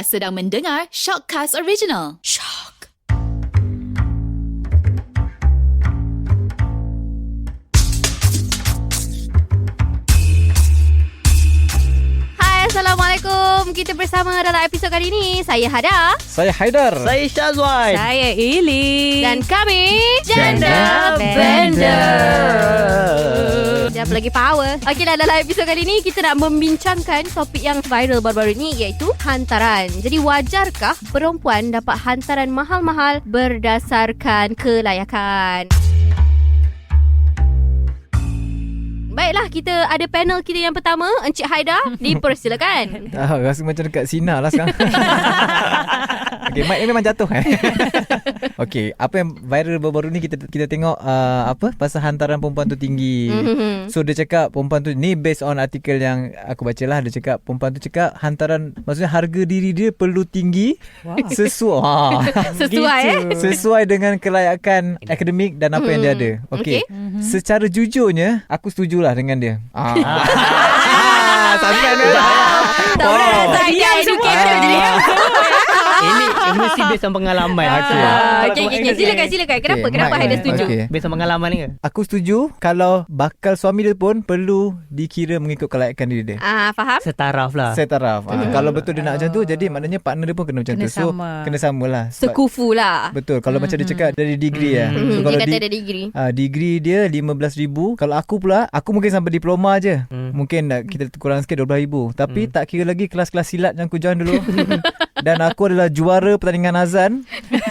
Anda sedang mendengar Shockcast Original. Shock. Hai, Assalamualaikum. Kita bersama dalam episod kali ini. Saya Hada. Saya Haidar. Saya Syazwan. Saya Ili. Dan kami Janda Bender. Jangan lagi power. Okeylah, dalam episod kali ini kita nak membincangkan topik yang viral baru-baru ini, iaitu hantaran. Jadi wajarkah perempuan dapat hantaran mahal-mahal berdasarkan kelayakan? Baiklah, kita ada panel kita yang pertama, Encik Haida. Dipersilakan. Rasa macam dekat Sina lah sekarang. Okay, mic ni memang jatuh Okay, apa yang viral baru-baru ni kita tengok pasal hantaran perempuan tu tinggi. So dia cakap perempuan tu ni based on artikel yang aku baca lah. Dia cakap perempuan tu cakap hantaran, maksudnya harga diri dia perlu tinggi. Sesuai dengan kelayakan akademik dan apa yang dia ada. Okay. Secara jujurnya aku setujulah dengan dia. Sampai dia. Saya suka jadi. Ini mesti based on pengalaman. Okay. Silakan. Kenapa Haida setuju? Based on pengalaman ni ke? Aku setuju kalau bakal suami dia pun perlu dikira mengikut kelayakan diri dia. Faham? Setaraf lah. Setaraf. Kalau betul dia nak macam tu, jadi maknanya partner dia pun kena macam tu. So kena sama lah. Sekufu lah. Betul. Kalau macam dia cakap dari degree So, dia kata ada degree. Degree dia 15,000. Kalau aku pula, aku mungkin sampai diploma je. Mungkin kita kurang sikit 12,000. Tapi tak kira lagi kelas-kelas silat yang aku join dulu. Dan aku adalah juara pertandingan azan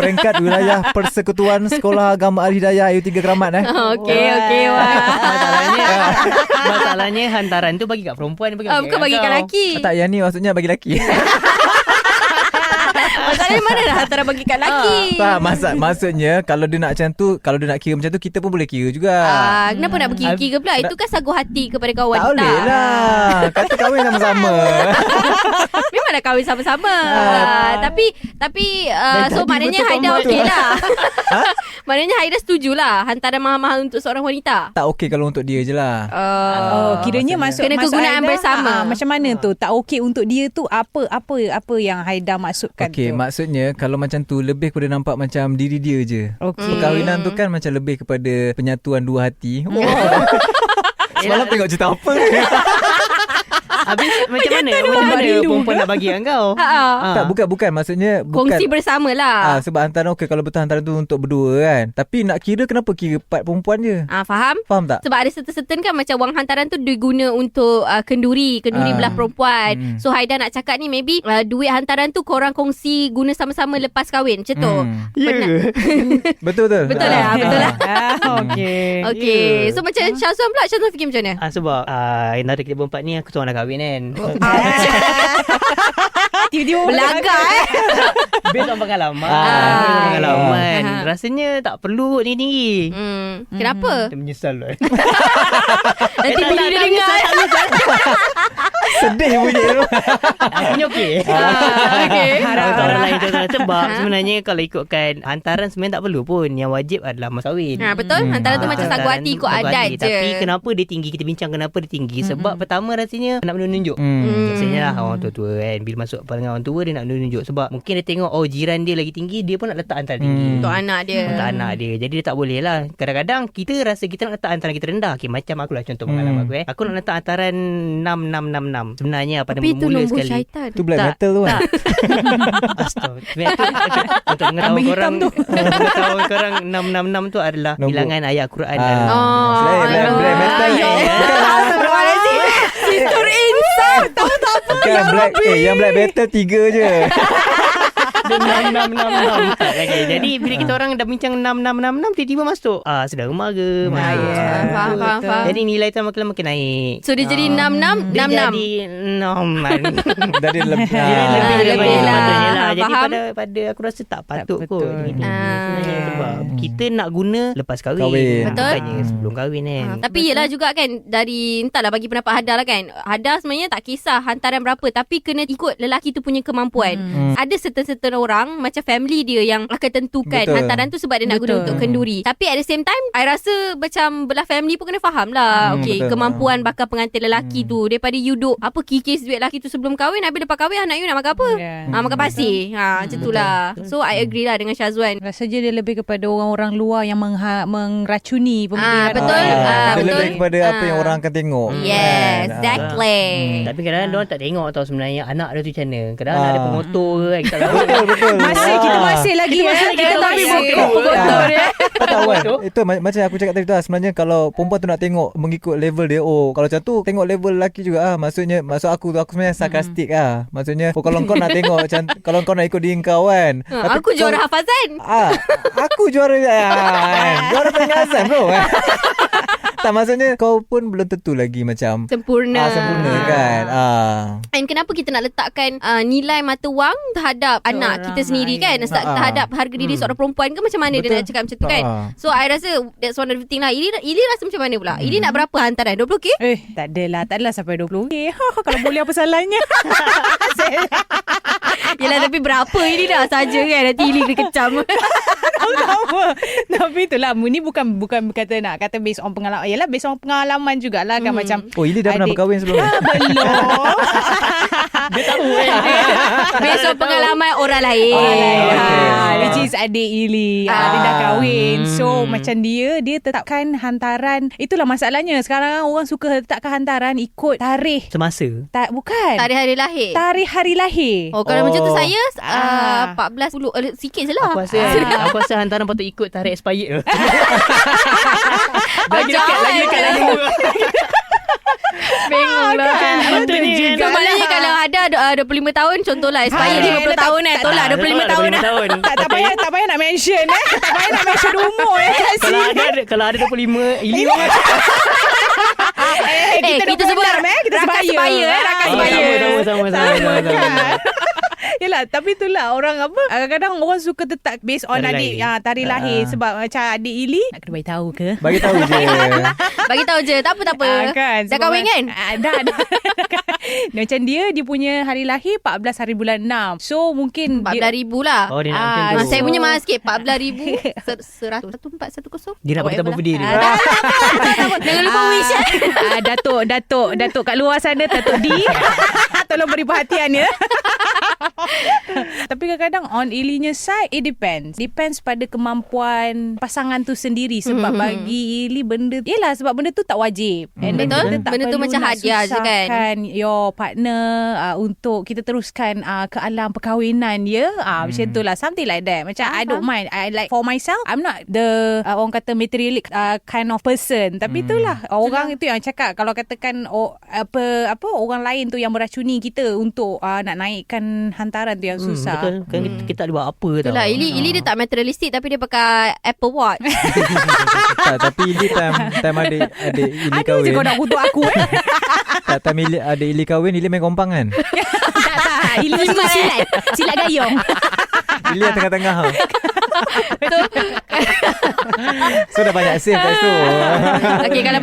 peringkat wilayah Persekutuan Sekolah Agama Al-Hidayah Ayu 3 Keramat. Okey. Masalahnya hantaran tu bagi kat perempuan, Bukan bagi kat lelaki. Tak, yang ni maksudnya bagi lelaki. Masalahnya mana dah hantaran bagi kat lelaki? Tak, maksudnya kalau dia nak macam tu, kalau dia nak kira macam tu, kita pun boleh kira juga. Kenapa nak berkira-kira pula? Itu kan sagu hati kepada kawan tak kita. boleh lah. Kata kahwin sama-sama. Memang nak kahwin sama-sama. Tapi so maknanya Haida okey lah. Maknanya Haida setujulah hantaran mahal-mahal untuk seorang wanita. Tak okey kalau untuk dia je lah. Kiranya masuk kena kegunaan Haida, bersama. Macam mana tu? Tak okey untuk dia tu apa yang Haida maksudkan Okey, tu? maksudnya kalau macam tu lebih kepada nampak macam diri dia je. Perkahwinan tu kan macam lebih kepada penyatuan dua hati. Semalam tengok cerita apa? Habis macam mana perempuan nak bagi kat kau? Tak, bukan maksudnya Kongsi bersama lah. sebab hantaran okey kalau betul hantaran tu untuk berdua kan. Tapi nak kira, kenapa kira part perempuan je? Faham tak? Sebab ada certain kan macam wang hantaran tu diguna untuk kenduri belah perempuan. So Haida nak cakap ni maybe duit hantaran tu korang kongsi guna sama-sama lepas kahwin. Macam tu. Betul. Betul lah. Okey. So macam Syazwan pula, Syazwan fikir macam mana? Sebab antara kita berempat ni aku seorang dah kahwin kan. Tiba-tiba Belagak Based on pengalaman. Rasanya tak perlu tinggi-tinggi. Kenapa? Dia menyesal lah. Nanti bini dia dengar. Sedih bunyi tu. Ini okey. Orang lain tu sebab sebenarnya kalau ikutkan hantaran sebenarnya tak perlu pun. Yang wajib adalah mas kahwin. Betul. Hantaran tu macam sagu hati ikut adat je. Tapi kenapa dia tinggi? Kita bincang kenapa dia tinggi. Sebab pertama rasanya nak menunjuk. Biasanya lah orang tua-tua kan, bila masuk pandangan orang tua dia nak menunjuk. Sebab mungkin dia tengok jiran dia lagi tinggi, dia pun nak letak hantaran tinggi untuk anak dia. Jadi dia tak boleh lah. Kadang-kadang kita rasa kita nak letak hantaran kita rendah. Macam aku lah, contoh pengalaman aku Aku nak letak hantaran 6666. Sebenarnya pada mula sekali syaitan. Tu black metal tu kan. Untuk mengetahui korang, mengetahui korang 666 tu adalah bilangan ayat Quran. Black metal. Sister Insan. Tahu tak apa. Yang black metal 3 je. 666. Okay. Jadi bila kita orang dah bincang 6666, tiba-tiba masuk saudara mara. Faham. Jadi nilai tu makin naik. So dia jadi 66. Dia jadi 6. Dari lebih lah. Jadi Faham? pada aku rasa tak patut Tak kot. betul. Sebenarnya sebab kita nak guna lepas kahwin. Betul. Bukannya sebelum kahwin kan. Tapi yelah juga kan, dari entahlah bagi pendapat Hada lah kan. Hada sebenarnya tak kisah hantaran berapa, tapi kena ikut lelaki tu punya kemampuan. Ada certain setengah orang macam family dia yang akan tentukan Betul. hantaran tu sebab dia nak guna Betul. untuk kenduri. Tapi at the same time I rasa macam belah family pun kena faham lah. betul. Kemampuan bakal pengantin lelaki tu, daripada you duk apa kikis duit lelaki tu sebelum kahwin, habis lepas kahwin anak you nak makan apa? Makan pasir. Macam tu lah. So I agree lah dengan Syazwan. Rasa je dia lebih kepada orang-orang luar yang mengracuni pemilihan. betul. Dia Betul. lebih kepada apa yang orang akan tengok. Yes, kan? exactly. Tapi kadang-kadang diorang tak tengok tau sebenarnya anak dia tu macam mana. Kadang-kadang anak dia pengotor ke kan, kita tahu. Betul. Kita masih lagi kita tapi masih pengotor dia. Tak tahu kan. Itu macam aku cakap tadi tu lah. Sebenarnya kalau perempuan tu nak tengok mengikut level dia, kalau macam tu tengok level lelaki juga maksud aku sebenarnya sarkastik maksudnya kalau kau nak tengok macam kalau kau nak ikut diri kau kan. Tapi Aku juara hafazan. Aku juara juara pengasan bro. Tak, maksudnya kau pun belum tentu lagi macam Sempurna. sempurna kan. And kenapa kita nak letakkan nilai mata wang terhadap anak kita sendiri kan, terhadap harga diri seorang perempuan ke, macam mana dia Betul. nak cakap macam tu kan. So I rasa that's one of the thing lah. Ili rasa macam mana pula? Ili nak berapa hantaran? 20k? tak adalah sampai 20. Kalau boleh apa salahnya? Yelah, tapi berapa ini dah saja kan, nanti Ili kena kecam. Apa. Tapi itulah, ni bukan kata nak kata based on pengalaman. Yalah, based on pengalaman jugalah kan, macam Ili dah pernah berkahwin sebelum ni? belum. Dia tahu kan. Based on pengalaman orang lain. Which is adik Ili. Dia dah kahwin. So macam dia tetapkan hantaran. Itulah masalahnya. Sekarang orang suka tetapkan hantaran ikut tarikh. Semasa. Bukan. Tarikh hari lahir. Tarikh hari lahir. Kalau macam tu saya 14 10 sikit je lah. Aku rasa hantaran patut ikut tarikh expired. Lagi dekat. Bengong lah. So maknanya kalau ada 25 tahun contohlah, expire 50 tahun tolak 25 tahun. Tak payah nak mention tak payah nak mention umur kat sini. Kalau ada 25 Ili kita sebut kita rakan sebaya. Rakan sebaya. Sama. Yelah, tapi itulah orang apa, kadang-kadang orang suka tetap based on Tarikh adik lahir. tarikh lahir. Sebab macam adik Ili nak kena bagi tahu ke? Bagi tahu je. Bagi tahu je, tak apa. Kan, Dah kahwin kan? Dah. Macam dia punya hari lahir 14 hari bulan 6. So mungkin 14,000 lah. Oh, dia nak macam tu. Saya punya mahal sikit, 14,000 1,410. Dia nak bagi tahu birthday dia. Jangan lupa wish. Datuk kat luar sana, Datuk D. Tolong beri perhatian ya. Tapi kadang-kadang on Ilinya side, it depends pada kemampuan pasangan tu sendiri. Sebab bagi Ili benda, yelah, sebab benda tu tak wajib. And then Betul. kita tak Benda tu perlu macam nak hadiah je kan. susahkan your partner untuk kita teruskan ke alam perkahwinan ya. Macam tu lah, something like that. Macam I don't mind, I like for myself, I'm not the orang kata materialistic kind of person. Tapi itulah orang itu yang cakap, kalau katakan apa orang lain tu yang meracuni kita untuk nak naikkan hantaran tu yang susah. Betul. Kan kita tak boleh buat apa tau. Itulah, Ili dia tak materialistic, tapi dia pakai Apple Watch. Tak, tapi Ili time adik Ili Aduh kahwin. je kau nak kutuk aku Tak, time adik Ili kahwin, Ili main kompang kan? tak. Ili suka silat gayung. Ili yang tengah-tengah. So dah banyak save kat situ. Okay, kalau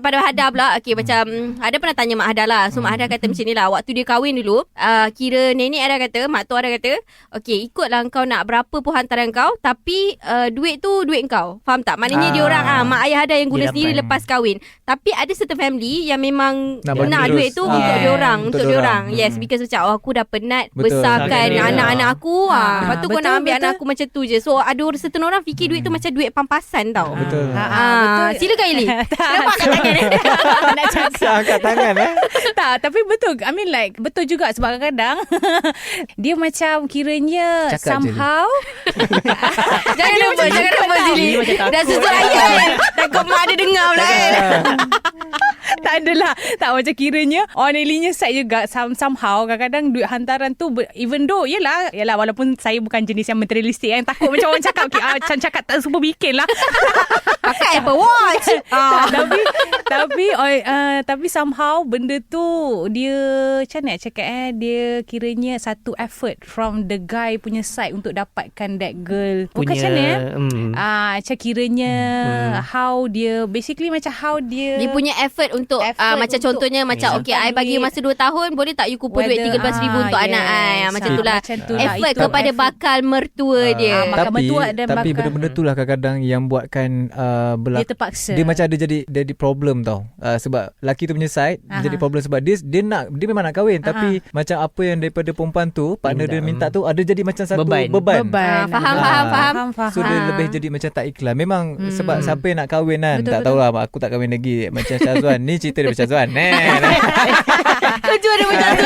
pada Hada pula, okay, macam Hada pernah tanya Mak Hada lah. So Mak Hada kata macam ni lah, waktu dia kahwin dulu, kira nenek Hada kata, mak tu Hada kata, okay, ikutlah kau nak berapa pun hantaran kau, tapi duit tu duit kau. Faham tak? Maknanya dia orang mak ayah Hada yang guna Dia sendiri dapat. lepas kahwin. Tapi ada certain family yang memang Nak nak bagi duit terus. tu untuk dia orang, untuk untuk dia orang. diorang. Yes, because macam aku dah penat Betul. besarkan Betul. anak-anak aku. Lepas tu kau Betul, nak ambil betul. anak aku macam tu je. So ada certain orang fikir duit tu macam duit pampasan tau. Betul. betul. Silakan Ili. Kenapa angkat tangan? Nak cakap Saya angkat tangan tak, tapi betul. I mean like betul juga, sebab kadang-kadang dia macam kiranya Cakap je somehow Jangan lupa Zili. Ili macam takut. Dah susun ayat. Takut mak dia dengar pula kan. tak adalah. Tak, macam kiranya on Ilinya side juga somehow kadang-kadang duit hantaran tu even though yelah walaupun saya bukan jenis yang materialistik yang takut Macam orang cakap macam cakap tak super bikin lah. Pakai Apple Watch. Tapi somehow benda tu dia macam nak cakap dia kiranya satu effort from the guy punya side untuk dapatkan that girl. Bukan macam ni macam kiranya how dia basically macam how dia punya effort untuk macam contohnya macam okay, I bagi masa 2 tahun, boleh tak you kumpul duit 13,000 untuk anak I. Macam itulah. Effort kepada bakal mertua dia. Tapi benda-benda tu lah kadang-kadang yang buatkan dia terpaksa. Dia macam ada jadi problem tau. Sebab lelaki tu punya side jadi problem sebab dia memang nak kahwin, tapi macam apa yang daripada perempuan tu partner dia minta tu ada jadi macam satu beban. Faham. So dia lebih jadi macam tak ikhlas. Memang sebab siapa yang nak kahwin kan. Tak tahulah, aku tak kahwin lagi. Macam Syazwan ni, cerita dia macam Syazwan. Tujuan dia macam tu.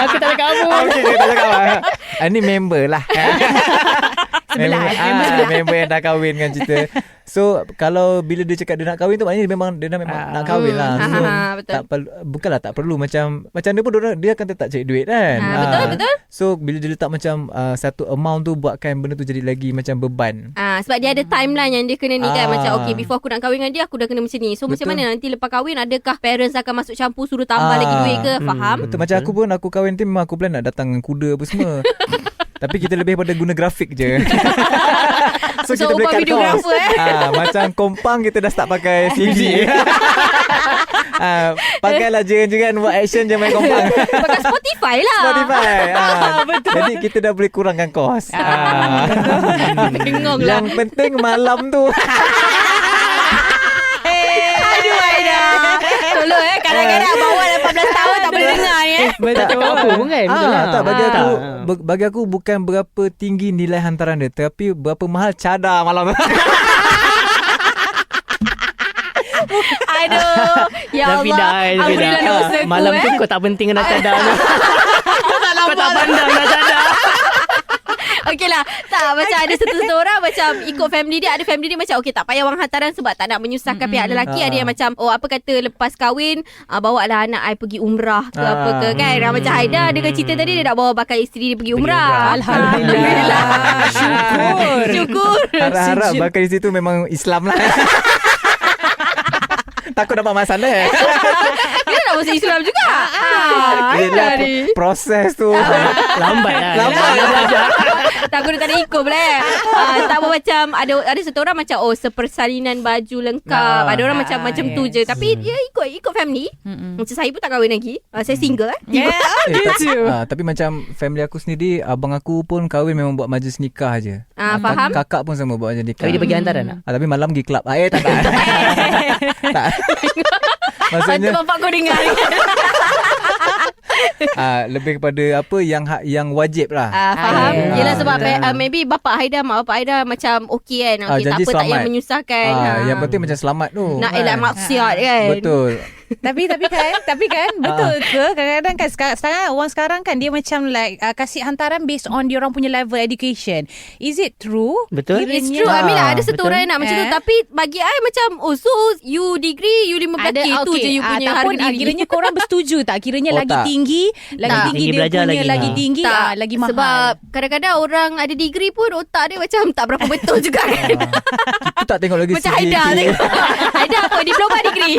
Aku tak ada kamu. Okay, tak cakap. Ni member lah. Member yang dah kahwin kan cerita. So kalau bila dia cakap dia nak kahwin tu, maknanya dia memang nak kahwin lah. So tak perlu, bukanlah tak perlu, macam dia pun dia akan tetap cari duit kan. Betul. So bila dia letak macam satu amount tu, buatkan benda tu jadi lagi macam beban. Sebab dia ada timeline yang dia kena ni kan. Macam okay, before aku nak kahwin dengan dia, aku dah kena macam ni. So macam mana nanti lepas kahwin, adakah parents akan masuk campur suruh tambah lagi duit ke? Faham? Betul. Macam aku kahwin tu memang aku plan nak datang dengan kuda apa semua. Tapi kita lebih pada guna grafik je. So kita boleh cut cost. Macam kompang kita dah start pakai CD. Pakailah jangan buat action je main kompang. Pakai Spotify lah. Betul. Jadi kita dah boleh kurangkan kos. Bengong lah. Yang penting malam tu. Aduh Aida. Tolong kadang-kadang bawah 18 tahun tak boleh dengar ni. Tak tahu apa pun kan. Tak, bagi aku bukan berapa tinggi nilai hantaran dia, tapi berapa mahal cadar malam tu. Aduh. Ya Allah. Alhamdulillah dosa aku. Malam tu kau tak penting nak cadar. Kau tak pandang nak cadar. Okey lah. Tak, macam ada satu orang macam ikut family dia. Ada family dia macam okay, tak payah wang hantaran sebab tak nak menyusahkan pihak lelaki. Ada yang macam apa kata lepas kahwin bawa lah anak I pergi umrah ke apa ke kan. Macam Haida dengan cerita tadi, dia nak bawa bakal isteri dia pergi umrah. Alhamdulillah. Syukur. Harap-harap bakal isteri tu memang Islam lah. Takut dapat masalah. Kita nak masuk Islam juga. Yelah, proses tu Lambat lah. Takut dia tak ada ikut pula. Tak apa, macam ada satu orang macam sepersalinan baju lengkap. Ada orang macam tu je. Tapi dia ikut family. Macam saya pun tak kahwin lagi. Saya single tapi macam family aku sendiri, abang aku pun kahwin memang buat majlis nikah je. Faham. Kakak pun sama buat majlis nikah. Tapi dia bagi hantaran tak? Tapi malam pergi club. Tak. Maksudnya bapak kau dengar. lebih kepada apa yang wajib lah. Faham. Yelah sebab maybe bapak Haida, mak bapak Haida macam okey kan. Okay, tak apa, selamat. Tak payah menyusahkan. Yang penting macam selamat tu. Nak elak maksiat kan. Betul. Tapi kan betul ke kadang-kadang kan sekarang orang sekarang kan dia macam like kasih hantaran based on dia orang punya level education. Is it true? Betul. It's true. I mean ada satu orang yang nak macam tu, tapi bagi I macam so you degree you 15k tu je you punya harga diri. Kiranya korang bersetuju tak? Kiranya lagi tinggi tinggi dia punya lagi tinggi lagi mahal. Sebab kadang-kadang orang ada degree pun otak dia macam tak berapa betul juga kan. Kita tak tengok lagi macam Haida Haida apa diploma degree.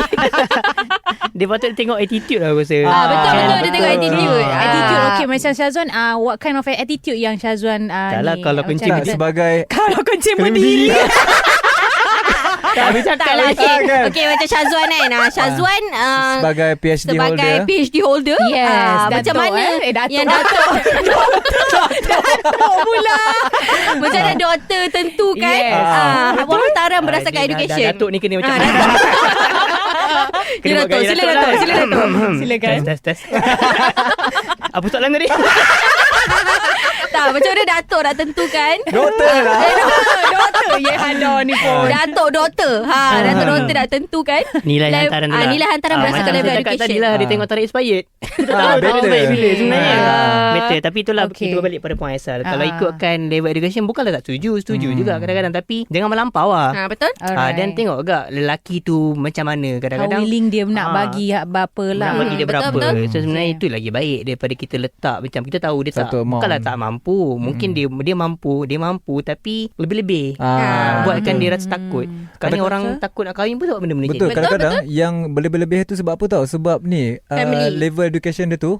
Dia patut tengok attitude lah aku rasa. Betul dia tengok attitude. Attitude okay. Macam Syazwan what kind of attitude yang Syazwan Taklah kalau kencing sebagai kalau kencing berdiri. Tak cakap lah. Okay macam Syazwan kan. Syazwan sebagai PhD holder. Yes. Macam mana yang Datuk pula. Macam mana doktor tentu kan. Abang hantaran berdasarkan education. Datuk ni kena macam Sila Datuk. Silakan. Test. Apa soalan tadi? Tak, macam mana Datuk nak tentukan? Doktor lah. Doktor. Ya ada ni pun. Datuk doktor. Datuk doktor nak tentukan nilai hantaran tu lah. Nilai hantaran berdasarkan level education. Tadi lah dia tengok tarikh expired. Tahu baik bila sebenarnya. Betul. Tapi itulah kita balik pada point asal. Kalau ikutkan level education, bukanlah tak setuju juga kadang-kadang, tapi jangan melampau lah. Betul. Dan tengok agak lelaki tu macam mana kadang-kadang. How willing dia nak bagi berapa lah. Nak bagi dia berapa. So sebenarnya itu lagi baik daripada kita letak macam kita tahu dia tak, bukanlah tak mampu mampu. Mungkin dia mampu tapi lebih-lebih. Buatkan dia rasa takut. Kadang orang takut nak kahwin pun sebab benda-benda Betul, macam kadang-kadang yang berlebih-lebih tu sebab apa tahu? Sebab ni level education dia tu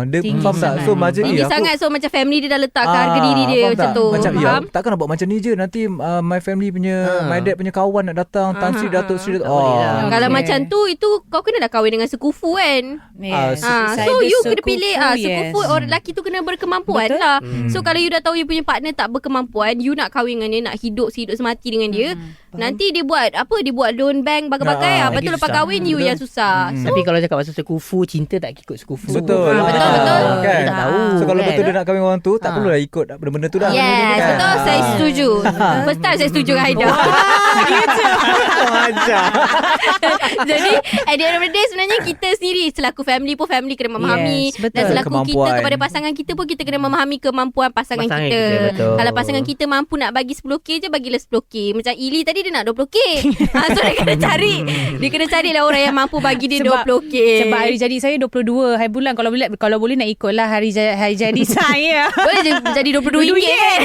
dia tinggi faham tak? So macam ni Tinggi sangat. So macam family dia dah letakkan harga diri dia faham macam tak? tu. Macam Faham? takkan nak buat macam ni je. Nanti my family punya my dad punya kawan nak datang, Tan Sri Datuk Sri Tak boleh lah. Kalau Okay. macam tu, itu kau kena dah kahwin dengan sekufu kan. Yes. So you kena pilih sekufu yes. orang lelaki tu kena berkemampuan Betul. lah. So kalau you dah tahu you punya partner tak berkemampuan, you nak kahwin dengan dia, nak hidup sehidup semati dengan dia, nanti dia buat apa? Dia buat loan bank bagai-bagai. lagi Betul lepas susah. kahwin you yang susah. So Tapi kalau cakap pasal sekufu, cinta tak ikut sekufu. Betul. betul. Kan? Dia tak tahu. So kalau kan? betul dia nak kahwin orang tu, tak perlulah ikut benda-benda tu dah. yes, Kan? betul. Saya setuju. First time saya setuju dengan Haida. Ajar. Jadi at the end of the day, sebenarnya kita sendiri selaku family pun family kena memahami. Yes, betul. Dan selaku kita Kemampuan. kepada pasangan kita pun kita kena memahami kemampuan pasangan Pasangan kita. kita, betul. Kalau pasangan kita mampu nak bagi 10k je, bagilah 10k. Macam Ili tadi dia nak 20k. So dia kena cari. Dia kena carilah orang yang mampu bagi dia 20k. Sebab hari jadi saya 22 hari bulan. Kalau boleh nak ikutlah hari jadi saya. boleh je jadi RM22 kan.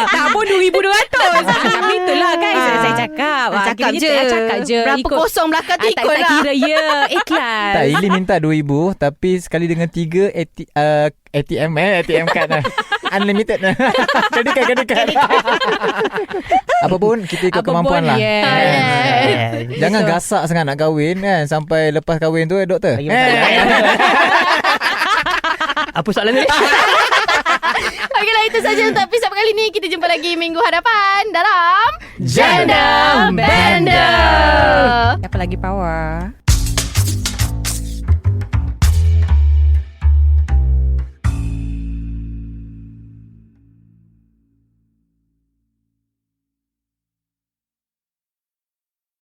Tak pun 2,200. Tapi itulah kan saya cakap. Cakap je. Cakap je. Berapa kosong belakang tu tak ikut lah. kira ya. Ikhlas. Tak, Ili minta 2,000 tapi sekali dengan 3 ATM card lah. Unlimited lah. Credit card. Apa pun kita ikut Apa kemampuan pun, lah. yes. Kan? Yeah. Jangan gasak sangat nak kahwin kan. Sampai lepas kahwin tu doktor. Lagi Apa soalan ni? Okeylah, itu saja untuk episod kali ni. Kita jumpa lagi minggu hadapan dalam Janda Bender. Apa lagi power?